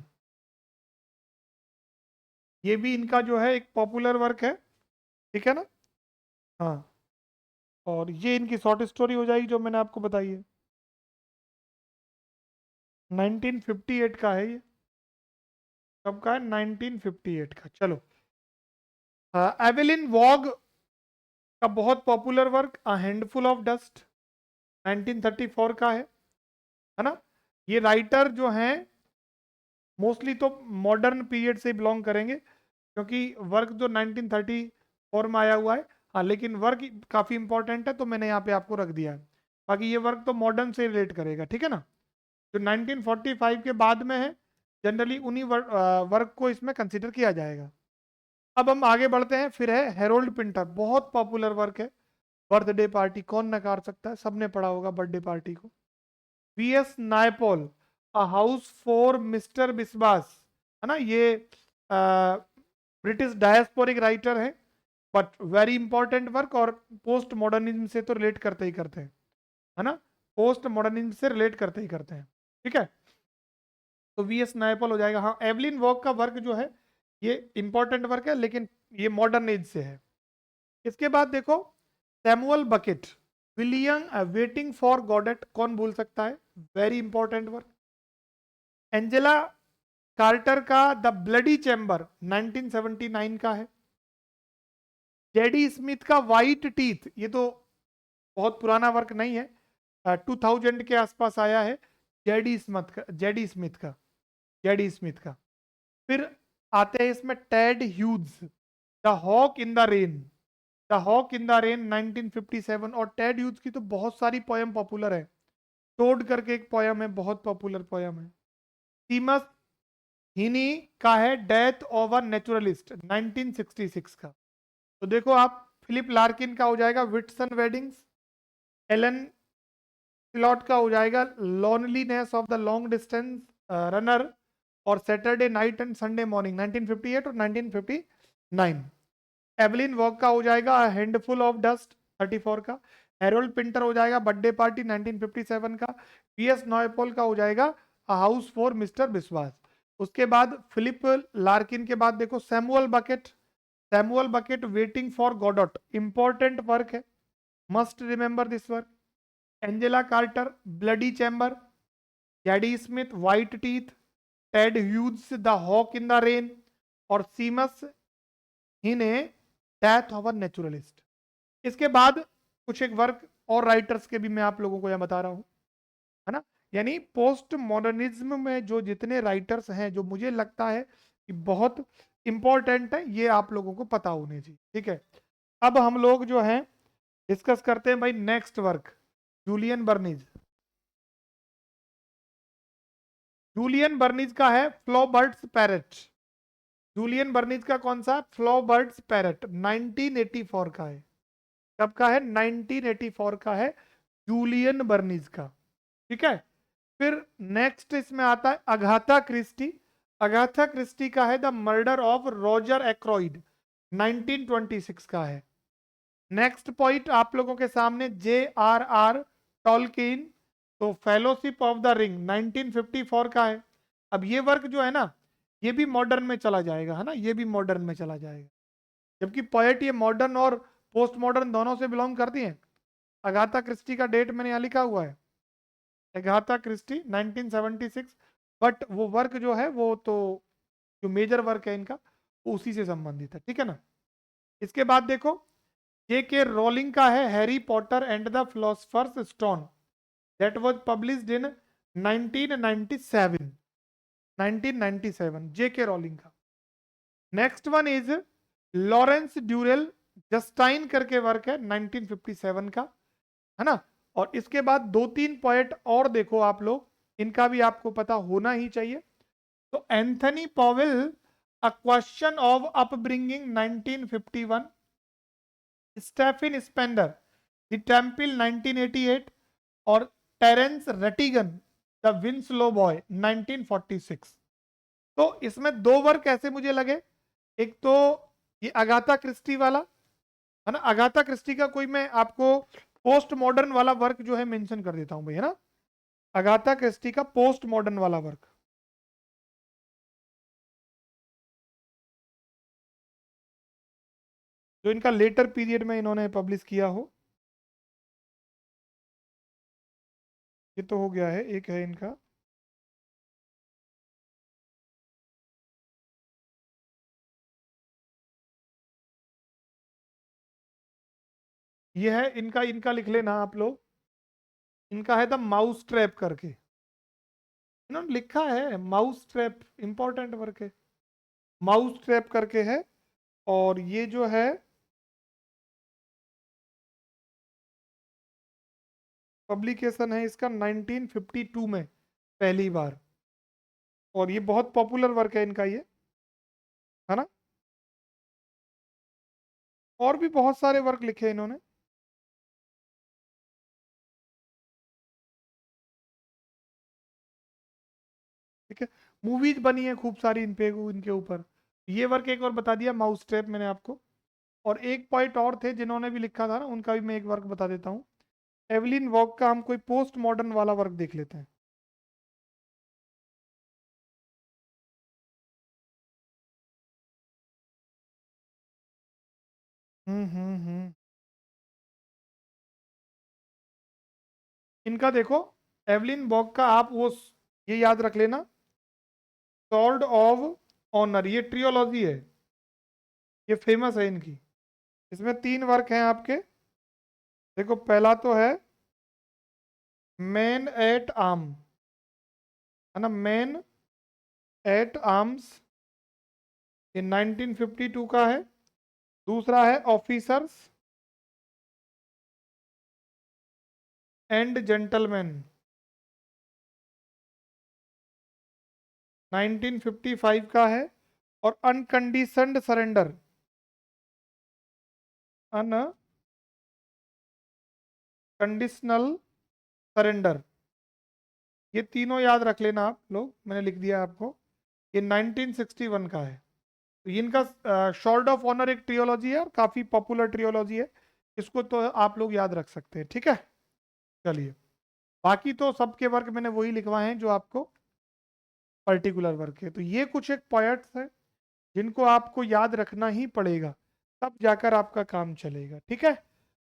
ये भी इनका जो है एक पॉपुलर वर्क है, ठीक है ना। हाँ, और ये इनकी शॉर्ट स्टोरी हो जाएगी जो मैंने आपको बताई है। 1958 का है ये, कब का है? 1958 का। चलो, एवेलिन वॉग का बहुत popular work a handful of dust 1934 का है ना। ये राइटर जो हैं मोस्टली तो मॉडर्न पीरियड से बिलोंग करेंगे, क्योंकि वर्क जो 1934 में आया हुआ है। हाँ, लेकिन वर्क काफ़ी इंपॉर्टेंट है तो मैंने यहाँ पे आपको रख दिया है। बाकी ये वर्क तो मॉडर्न से रिलेट करेगा, ठीक है ना। जो 1945 के बाद में है, जनरली उन्हीं वर्क को इसमें कंसिडर किया जाएगा। अब हम आगे बढ़ते हैं। फिर है हेरोल्ड पिंटर, बहुत पॉपुलर वर्क है। बर्थडे पार्टी, कौन नकार सकता है, सबने पढ़ा होगा बर्थडे पार्टी को। V S Naipaul, a house for Mister Biswas, है ना। ये ब्रिटिश डायस्पोरिक राइटर है, बट वेरी इंपॉर्टेंट वर्क, और पोस्ट मॉडर्निज्म से तो रिलेट करते ही करते हैं, है ना। पोस्ट मॉडर्निज्म से रिलेट करते ही करते हैं, ठीक है। तो वी एस नायपॉल हो जाएगा। हाँ, एवलिन वॉक का वर्क जो है ये इंपॉर्टेंट वर्क है, लेकिन ये मॉडर्न एज से है। इसके बाद देखो, Samuel Beckett, William waiting for Godot, कौन भूल सकता है, very important work. Angela Carter का द ब्लडी चैम्बर 1979 का है। जेडी स्मिथ का वाइट टीथ, ये तो बहुत पुराना वर्क नहीं है, 2000 के आसपास आया है। जेडी स्मिथ का। फिर आते हैं इसमें Ted Hughes, the hawk in the rain, the hawk in the rain 1957। और टेड ह्यूज की तो बहुत सारी पोयम पॉपुलर है। टोड करके एक पोयम है, बहुत पॉपुलर पोयम है। सीमस हिनी का है डेथ ऑफ अ नेचुरलिस्ट 1966 का। तो देखो आप, फिलिप लार्किन का हो जाएगा विटसन वेडिंग्स, एलन स्लॉट का हो जाएगा loneliness of the long distance runner, और Saturday night and Sunday morning 1958 और 1959। एवलिन वॉक का हो जाएगा हैंडफुल ऑफ डस्ट 34 का। हेरोल्ड पिंटर हो जाएगा बर्थडे पार्टी 1957 का। पी एस नॉयपॉल का हो जाएगा हाउस फॉर मिस्टर बिस्वास। उसके बाद फिलिप लार्किन के बाद देखो Samuel Beckett, waiting for Godot, important work है। Must remember this work. Angela Carter, bloody chamber. Zadie Smith, white teeth. Ted Hughes, the hawk in the rain. और Seamus हिने, death of a naturalist. इसके बाद कुछ एक work और writers के भी मैं आप लोगों को यहां बता रहा हूं, है ना। यानी पोस्ट मॉडर्निज्म में जो जितने राइटर्स हैं जो मुझे लगता है कि बहुत इंपॉर्टेंट है, ये आप लोगों को पता होने चाहिए, ठीक है। अब हम लोग जो है डिस्कस करते हैं भाई next work, Julian Barnes. Julian Barnes का है फ्लॉबर्ट्स पैरेट। जूलियन बर्नीज का कौन सा? फ्लॉबर्ट्स पैरेट, 1984 का है। कब का है? 1984 का है, जूलियन बर्नीज का, ठीक है। फिर नेक्स्ट इसमें आता है अगाथा क्रिस्टी। अगाथा क्रिस्टी का है द मर्डर ऑफ रॉजर एक्रोइड, 1926 का है। नेक्स्ट पॉइंट आप लोगों के सामने J.R.R. टॉलकिन, तो फेलोशिप ऑफ द रिंग 1954 का है। अब ये वर्क जो है ना, ये भी मॉडर्न में चला जाएगा, है ना, ये भी मॉडर्न में चला जाएगा। जबकि पोएट ये मॉडर्न और पोस्ट मॉडर्न दोनों से बिलोंग करती हैं। अगाथा क्रिस्टी का डेट मैंने यहाँ लिखा हुआ है, अगाथा क्रिस्टी 1976। बट वो वर्क जो है वो तो जो मेजर वर्क है इनका वो उसी से संबंधित है, ठीक है ना। इसके बाद देखो J.K. रोलिंग का है Harry Potter and the philosopher's stone, that was published in 1997। 1997 J.K. Rolling का। नेक्स्ट वन इज लॉरेंस ड्यूरेल जस्टाइन करके वर्क है 1957 का, है ना। और इसके बाद दो तीन पॉइंट और देखो आप लोग, इनका भी आपको पता होना ही चाहिए। तो Anthony Powell, a question of upbringing 1951। Stephen Spender, the temple 1988। और Terence Rattigan, the Winslow boy 1946। तो इसमें दो वर्क ऐसे मुझे लगे, एक तो ये अगाथा क्रिस्टी वाला, है ना। अगाथा क्रिस्टी का कोई मैं आपको पोस्ट मॉडर्न वाला वर्क जो है मेंशन कर देता हूं भाई, है ना। अगाथा क्रिस्टी का पोस्ट मॉडर्न वाला वर्क, जो इनका लेटर पीरियड में इन्होंने पब्लिश किया हो। ये तो हो गया है, एक है इनका, ये है इनका, इनका लिख लेना आप लोग। इनका है द माउस ट्रैप करके, इन्होंने लिखा है माउस ट्रैप, इंपॉर्टेंट वर्क है, माउस ट्रैप करके है। और ये जो है पब्लिकेशन है इसका 1952 में पहली बार। और ये बहुत पॉपुलर वर्क है इनका ये, है ना। और भी बहुत सारे वर्क लिखे हैं इन्होंने। ठीक है, मूवीज बनी है खूब सारी इन पे, इनके ऊपर। ये वर्क एक और बता दिया, माउस ट्रैप मैंने आपको। और एक पॉइंट और थे जिन्होंने भी लिखा था ना, उनका भी मैं एक वर्क बता देता हूँ। एवलिन वॉक का हम कोई पोस्ट मॉडर्न वाला वर्क देख लेते हैं। इनका देखो, एवलिन वॉक का आप वो ये याद रख लेना, सॉर्ड ऑफ ऑनर, ये ट्रियोलॉजी है, ये फेमस है इनकी। इसमें तीन वर्क हैं आपके। देखो पहला तो है मैन एट आर्म, है ना, मैन एट आर्म्स, ये 1952 का है। दूसरा है ऑफिसर्स एंड जेंटलमैन, 1955 का है। और अनकंडीशनड सरेंडर, अनकंडीशनल सरेंडर, ये तीनों याद रख लेना आप लोग, मैंने लिख दिया आपको। ये 1961 का है। तो ये इनका शॉर्ड ऑफ ऑनर एक ट्रियोलॉजी है और काफी पॉपुलर ट्रियोलॉजी है, इसको तो आप लोग याद रख सकते हैं, ठीक है। चलिए, बाकी तो सबके वर्क मैंने वही लिखवाए हैं जो आपको पर्टिकुलर वर्क है। तो ये कुछ एक पॉइंट्स है जिनको आपको याद रखना ही पड़ेगा, तब जाकर आपका काम चलेगा, ठीक है।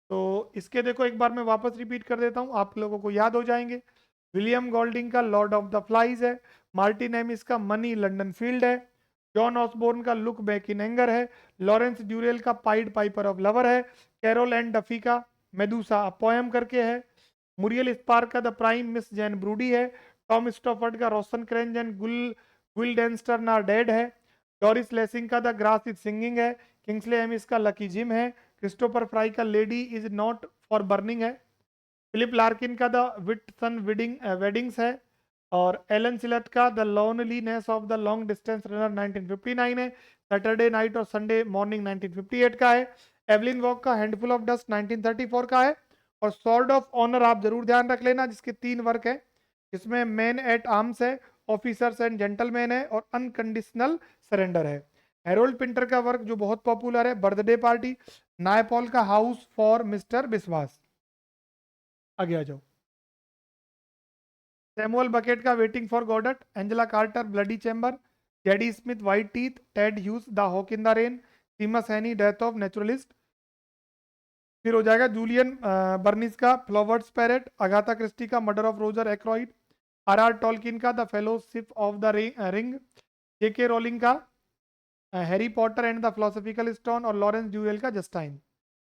तो इसके देखो एक बार मैं वापस रिपीट कर देता हूँ, आप लोगों को याद हो जाएंगे। विलियम गोल्डिंग का लॉर्ड ऑफ द फ्लाइज है, मार्टिन एमिस का मनी लंदन फील्ड है, जॉन ऑसबोर्न का लुक बैक इन एंगर है, लॉरेंस ड्यूरेल का पाइड पाइपर ऑफ लवर है, कैरोल एंड डफी का मेडूसा अ पोएम करके है, मुरियल स्पार्क का the prime miss Jain broody है, टॉम स्टॉफर्ड का रोशन क्रेंज एंड गुइल्डेंस्टर आर डेड है, डॉरिस लेसिंग का द ग्रास इज सिंगिंग है, किंग्सले एमिस का लकी जिम है, क्रिस्टोफर फ्राई का lady is not for burning है, फिलिप लार्किन का द विटसन वेडिंग्स है, और एलन सिलट का the loneliness of the long distance runner 1959 है, सैटरडे नाइट और संडे मॉर्निंग 1958 का है, एवलिन वॉक का हैंडफुल ऑफ डस्ट 1934 का है, और सॉर्ड ऑफ ऑनर आप जरूर ध्यान रख लेना जिसके 3 वर्क है, इसमें मैन एट आर्म्स है, ऑफिसर्स एंड जेंटलमैन है, और अनकंडीशनल सरेंडर है। हेरोल्ड पिंटर का वर्क जो बहुत पॉपुलर है, बर्थडे पार्टी, नायपॉल का हाउस फॉर मिस्टर बिस्वास। आगे आ जाओ। सैमुअल बकेट का waiting for Godot, Angela Carter bloody chamber, Zadie Smith white teeth, Ted Hughes the hawk in the rain, Seamus Heaney death of naturalist. फिर हो जाएगा Julian Barnes का Flaubert's parrot, Agatha Christie का murder of Roger Ackroyd, R R Tolkien का the fellowship of the ring, JK Rowling का Harry Potter and the philosophical stone, और Lawrence Durrell का Justine,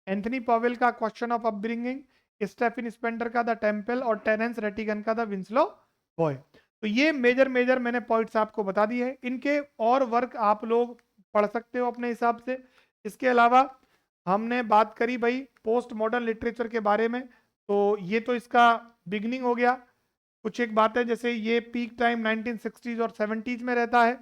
Anthony Powell का question of upbringing, Stephen Spender का the temple, और Terence Rattigan का the Winslow boy. तो ये मेजर मेजर मैंने पॉइंट्स आपको बता दिए हैं, इनके और वर्क आप लोग पढ़ सकते हो अपने हिसाब से। इसके अलावा हमने बात करी भाई पोस्ट मॉडर्न लिटरेचर के बारे में, तो ये तो इसका बिगनिंग हो गया। कुछ एक बात है जैसे ये पीक टाइम 1960s और 70s में रहता है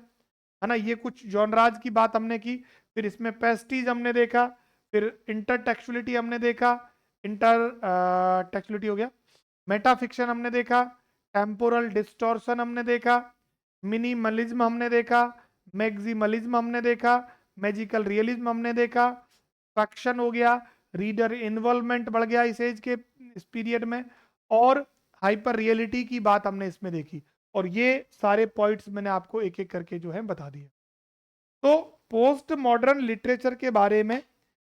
ना, ये कुछ जॉनराज की बात हमने की। फिर इसमें पेस्टीज हमने देखा, फिर इंटरटेक्चुअलिटी हमने देखा, इंटर टेक्चुअलिटी हो गया, मेटाफिक्शन हमने देखा, टेम्पोरल डिस्टॉर्शन हमने देखा, मिनिमलिज्म हमने देखा, मैक्सिमलिज्म हमने देखा, मैजिकल रियलिज्म हमने देखा, फ्रैक्शन हो गया, रीडर इन्वॉल्वमेंट बढ़ गया इस पीरियड में, और हाइपर रियलिटी की बात हमने इसमें देखी। और ये सारे पॉइंट्स मैंने आपको एक एक करके जो है बता दिए। तो पोस्ट मॉडर्न लिटरेचर के बारे में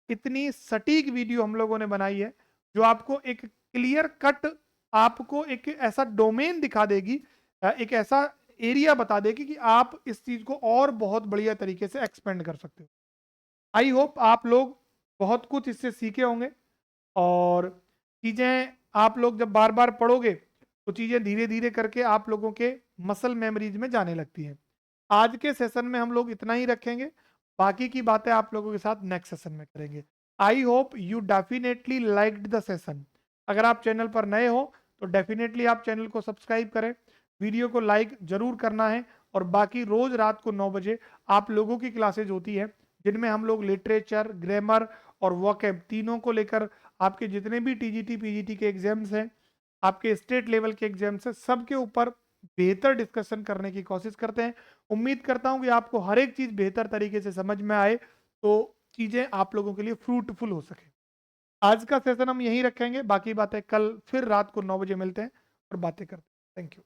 इतनी सटीक वीडियो हम लोगों ने बनाई है जो आपको एक क्लियर कट, आपको एक ऐसा डोमेन दिखा देगी, एक ऐसा एरिया बता देगी कि आप इस चीज को और बहुत बढ़िया तरीके से एक्सपेंड कर सकते हो। आई होप आप लोग बहुत कुछ इससे सीखे होंगे, और चीजें आप लोग जब बार बार पढ़ोगे तो चीजें धीरे धीरे करके आप लोगों के मसल मेमोरीज में जाने लगती हैं। आज के सेशन में हम लोग इतना ही रखेंगे, बाकी की बातें आप लोगों के साथ नेक्स्ट सेशन में करेंगे। I hope you definitely liked the session. अगर आप चैनल पर नए हो तो डेफिनेटली आप चैनल को सब्सक्राइब करें, वीडियो को लाइक जरूर करना है, और बाकी रोज रात को 9 बजे आप लोगों की क्लासेज होती है जिनमें हम लोग लिटरेचर, ग्रामर और वोकैब तीनों को लेकर आपके जितने भी टीजीटी पीजीटी के एग्जाम्स हैं, आपके स्टेट लेवल के एग्जाम्स हैं, सबके ऊपर बेहतर डिस्कशन करने की कोशिश करते हैं। उम्मीद करता हूं कि आपको हर एक चीज बेहतर तरीके से समझ में आए, तो चीजें आप लोगों के लिए फ्रूटफुल हो सके। आज का सेशन हम यहीं रखेंगे, बाकी बातें कल फिर रात को 9 बजे मिलते हैं और बातें करते हैं। Thank you.